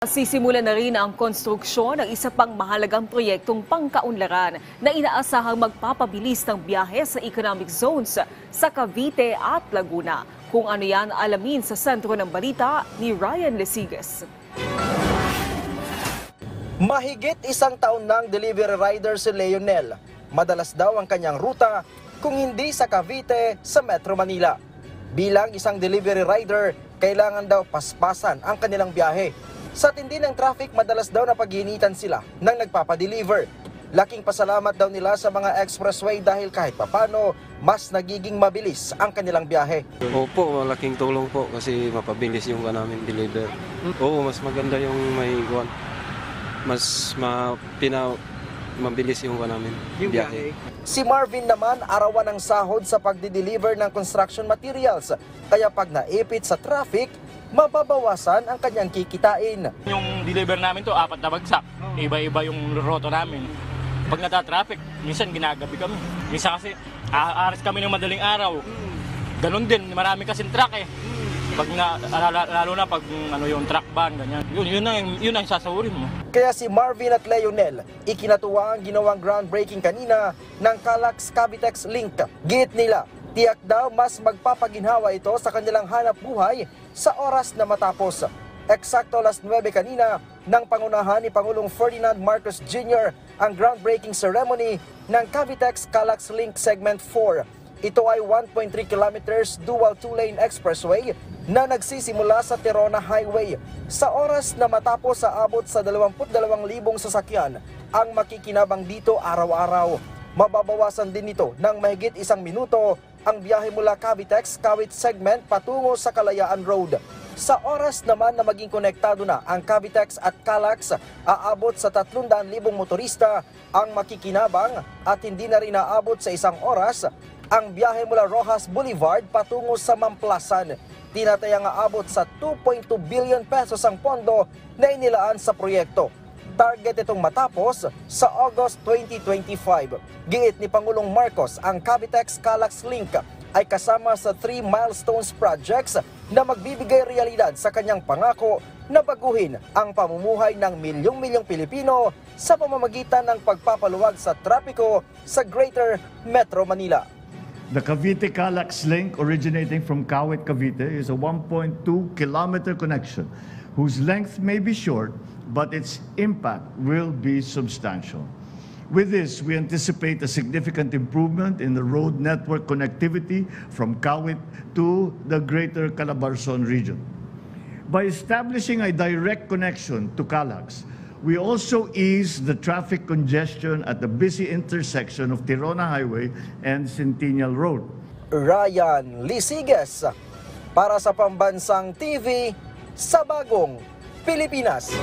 Sisimulan na rin ang konstruksyon ng isa pang mahalagang proyektong pangkaunlaran na inaasahang magpapabilis ng biyahe sa economic zones sa Cavite at Laguna. Kung ano yan, alamin sa sentro ng balita ni Ryan Lesigas. Mahigit isang taon ng delivery rider si Leonel. Madalas daw ang kanyang ruta kung hindi sa Cavite, sa Metro Manila. Bilang isang delivery rider, kailangan daw paspasan ang kanilang biyahe. Sa tindi ng traffic, madalas daw napaghihinitan sila ng nagpapadeliver. Laking pasalamat daw nila sa mga expressway dahil kahit papano, mas nagiging mabilis ang kanilang biyahe. Opo, malaking tulong po kasi mapabilis yung namin deliver. Oo, mas maganda yung may guwan. Mas mabilis yung namin biyahe. Si Marvin naman arawan ng sahod sa pagdi-deliver ng construction materials. Kaya pag naipit sa traffic, mababawasan ang kanyang kikitain. Yung deliver namin to, 4 na bagsak. Iba-iba yung roto namin. Pag nata-traffic, minsan ginagabi kami. Minsan kasi aaris kami ng madaling araw. Ganon din, marami kasing truck eh. Pag lalo na pag yung truck ban, ganyan. Yun ang sasahurin mo. Kaya si Marvin at Leonel, ikinatuwa ang ginawang groundbreaking kanina ng Calax-Cavitex Link. Giit nila, tiyak daw mas magpapaginhawa ito sa kanilang hanap buhay sa oras na matapos. Eksakto 9:00 kanina nang pangunahan ni Pangulong Ferdinand Marcos Jr. ang groundbreaking ceremony ng Cavitex-Calax Link Segment 4. Ito ay 1.3 kilometers dual 2-lane expressway na nagsisimula sa Tirona Highway. Sa oras na matapos sa abot sa 22,000 sasakyan ang makikinabang dito araw-araw. Mababawasan din ito ng mahigit 1 minuto ang biyahe mula Cavitex-Cavite segment patungo sa Kalayaan Road. Sa oras naman na maging konektado na ang Cavitex at Calax, aabot sa 300,000 motorista ang makikinabang at hindi na rin aabot sa 1 oras ang biyahe mula Rojas Boulevard patungo sa Mamplasan. Tinatayang aabot sa 2.2 billion pesos ang pondo na inilaan sa proyekto. Target itong matapos sa August 2025. Giit ni Pangulong Marcos, ang Cavitex-Calax Link ay kasama sa 3 milestones projects na magbibigay realidad sa kanyang pangako na baguhin ang pamumuhay ng milyong-milyong Pilipino sa pamamagitan ng pagpapaluwag sa trapiko sa Greater Metro Manila. The Cavite-Calax Link, originating from Kawit, Cavite, is a 1.2-kilometer connection whose length may be short, but its impact will be substantial. With this, we anticipate a significant improvement in the road network connectivity from Kawit to the Greater Calabarzon region. By establishing a direct connection to Calax, we also ease the traffic congestion at the busy intersection of Tirona Highway and Centennial Road. Ryan Lesigas para sa Pambansang TV sa Bagong Pilipinas.